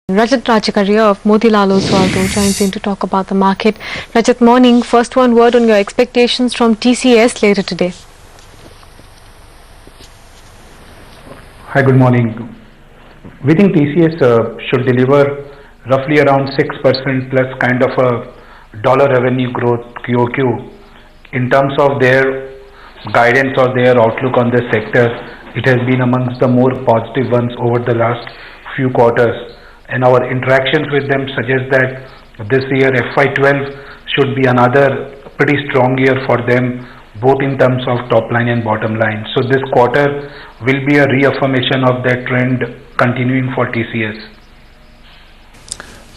Rajat Rajakaria of Motilal Oswal joins in to talk about the market. Rajat, morning. First one word on your expectations from TCS later today. Hi, good morning. We think TCS should deliver roughly around 6% plus kind of a dollar revenue growth QOQ. In terms of their guidance or their outlook on the sector, it has been amongst the more positive ones over the last few quarters. And our interactions with them suggest that this year FY12 should be another pretty strong year for them, both in terms of top line and bottom line. So this quarter will be a reaffirmation of that trend continuing for TCS.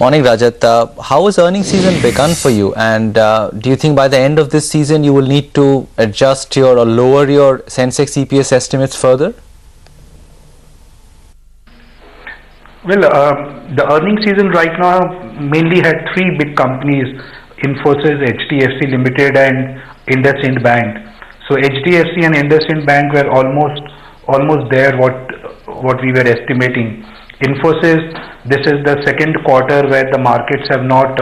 Morning, Rajat. How has earnings season begun for you? And do you think by the end of this season you will need to adjust your or lower your Sensex EPS estimates further? Well, the earnings season right now mainly had three big companies: Infosys, HDFC Limited, and IndusInd Bank. So HDFC and IndusInd Bank were almost there what we were estimating. Infosys, this is the second quarter where the markets have not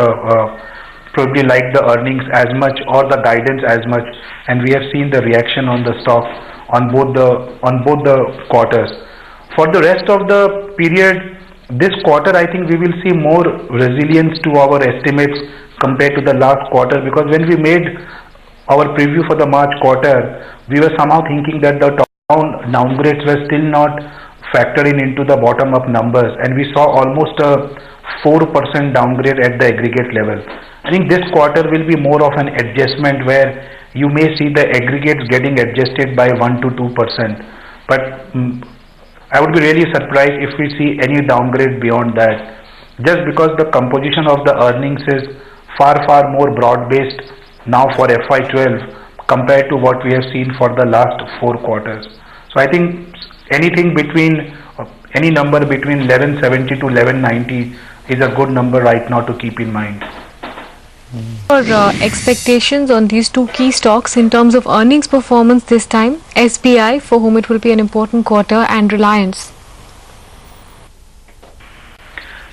probably liked the earnings as much or the guidance as much, and we have seen the reaction on the stock on both the quarters. For the rest of the period, this quarter I think we will see more resilience to our estimates compared to the last quarter, because when we made our preview for the March quarter, we were somehow thinking that the downgrades were still not factoring into the bottom up numbers, and we saw almost a 4% downgrade at the aggregate level. I think this quarter will be more of an adjustment where you may see the aggregates getting adjusted by 1 to 2%, but I would be really surprised if we see any downgrade beyond that, just because the composition of the earnings is far more broad based now for FY12 compared to what we have seen for the last 4 quarters. So I think anything between any number between 1170 to 1190 is a good number right now to keep in mind. Your expectations on these two key stocks in terms of earnings performance this time: SBI, for whom it will be an important quarter, and Reliance.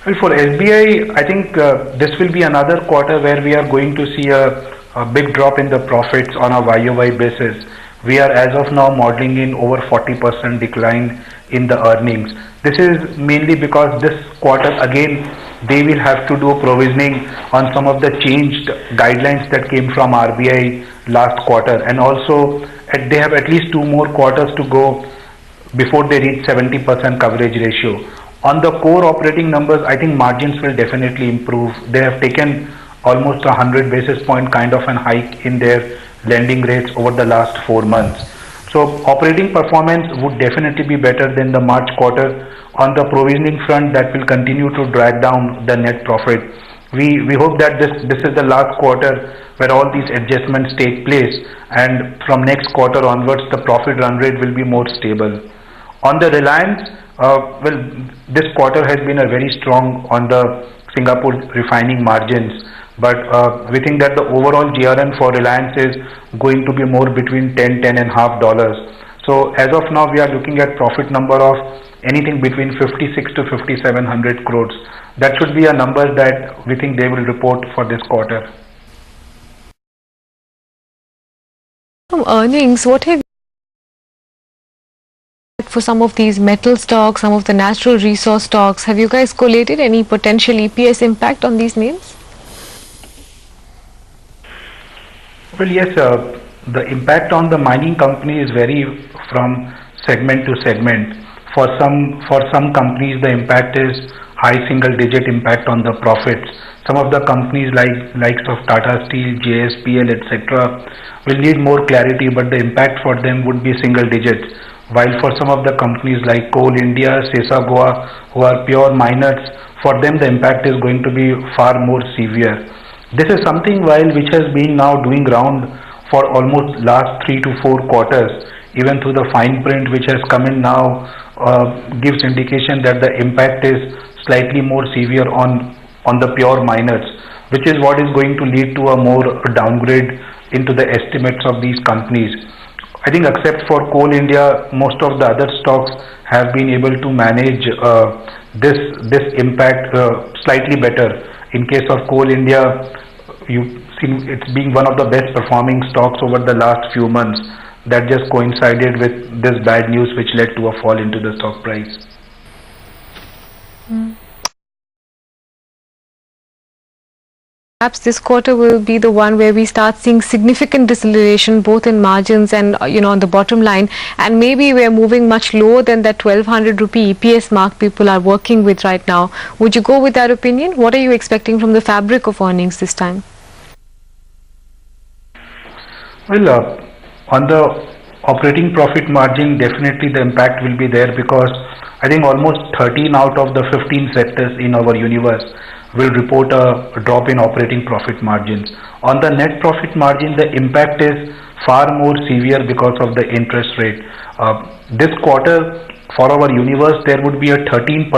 Well, for SBI, I think this will be another quarter where we are going to see a big drop in the profits on a YOY basis. We are as of now modeling in over 40% decline in the earnings. This is mainly because this quarter again they will have to do provisioning on some of the changed guidelines that came from RBI last quarter, and also they have at least 2 more quarters to go before they reach 70% coverage ratio. On the core operating numbers, I think margins will definitely improve. They have taken almost 100 basis point kind of an hike in their lending rates over the last 4 months. So operating performance would definitely be better than the March quarter. On the provisioning front, that will continue to drag down the net profit. We hope that this is the last quarter where all these adjustments take place, and from next quarter onwards the profit run rate will be more stable. On the Reliance, well, this quarter has been a very strong on the Singapore refining margins, but we think that the overall GRM for Reliance is going to be more between $10 and half dollars. So as of now we are looking at profit number of anything between 56 to 5700 crores. That should be a number that we think they will report for this quarter. From earnings, what have you for some of these metal stocks, some of the natural resource stocks? Have you guys collated any potential EPS impact on these names? Well, yes, the impact on the mining companies vary from segment to segment. For some companies, the impact is high single-digit impact on the profits. Some of the companies likes of Tata Steel, JSPL, etc., will need more clarity, but the impact for them would be single digits. While for some of the companies like Coal India, Sesa Goa, who are pure miners, for them the impact is going to be far more severe. This is something which has been now doing round for almost last 3 to 4 quarters. Even through the fine print which has come in now gives indication that the impact is slightly more severe on the pure miners, which is what is going to lead to a more downgrade into the estimates of these companies. I think except for Coal India, most of the other stocks have been able to manage this impact slightly better. In case of Coal India, you see it's being one of the best performing stocks over the last few months. That just coincided with this bad news, which led to a fall into the stock price. Perhaps this quarter will be the one where we start seeing significant deceleration both in margins and on the bottom line, and maybe we're moving much lower than that 1200 rupee EPS mark people are working with right now. Would you go with that opinion? What are you expecting from the fabric of earnings this time? Well, on the operating profit margin, definitely the impact will be there, because I think almost 13 out of the 15 sectors in our universe will report a drop in operating profit margins. On the net profit margin, the impact is far more severe because of the interest rate. This quarter, for our universe, there would be a 13%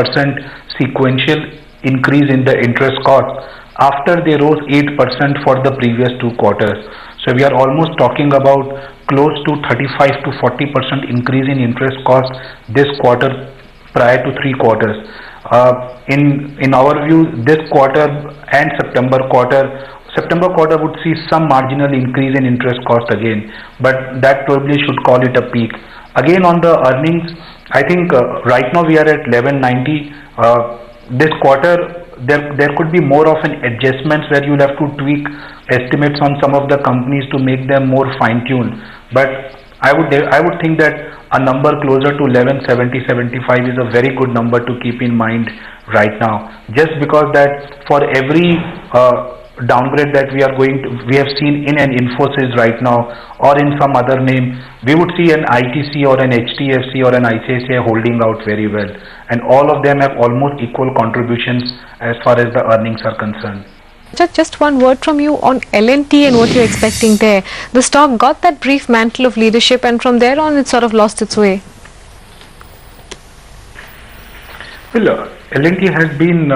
sequential increase in the interest cost after they rose 8% for the previous 2 quarters. So we are almost talking about close to 35 to 40% increase in interest cost this quarter prior to 3 quarters. In our view, this quarter and September quarter would see some marginal increase in interest cost again, but that probably should call it a peak. Again, on the earnings, I think right now we are at 1190. This quarter there could be more of an adjustments where you'll have to tweak estimates on some of the companies to make them more fine-tuned. But I would think that a number closer to 1170-75 is a very good number to keep in mind right now. Just because that for every downgrade that we have seen in an Infosys right now, or in some other name, we would see an ITC or an HDFC or an ICICI holding out very well, and all of them have almost equal contributions as far as the earnings are concerned. Just one word from you on L&T and what you're expecting there. The stock got that brief mantle of leadership, and from there on it sort of lost its way. Well, L&T has been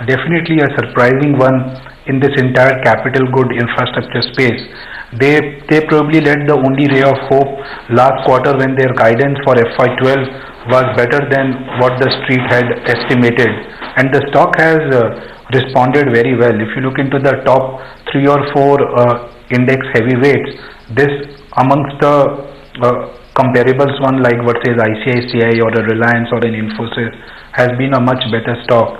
definitely a surprising one in this entire capital good infrastructure space. They probably led the only ray of hope last quarter when their guidance for FY12 was better than what the street had estimated, and the stock has responded very well. If you look into the top 3 or 4 index heavyweights, this amongst the comparables one like what says ICICI or a Reliance or an Infosys has been a much better stock.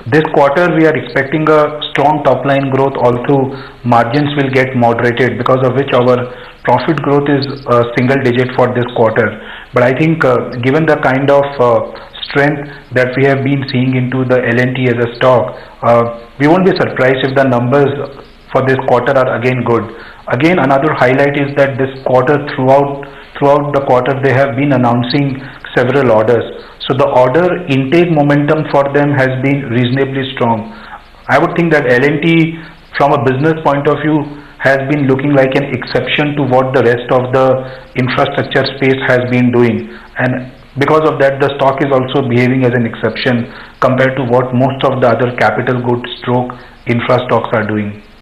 This quarter we are expecting a strong top line growth, although margins will get moderated, because of which our profit growth is single digit for this quarter. But I think given the kind of strength that we have been seeing into the L&T as a stock, we won't be surprised if the numbers for this quarter are again good. Again, another highlight is that this quarter throughout the quarter they have been announcing several orders. So the order intake momentum for them has been reasonably strong. I would think that L&T from a business point of view has been looking like an exception to what the rest of the infrastructure space has been doing, and because of that the stock is also behaving as an exception compared to what most of the other capital goods stroke infra stocks are doing.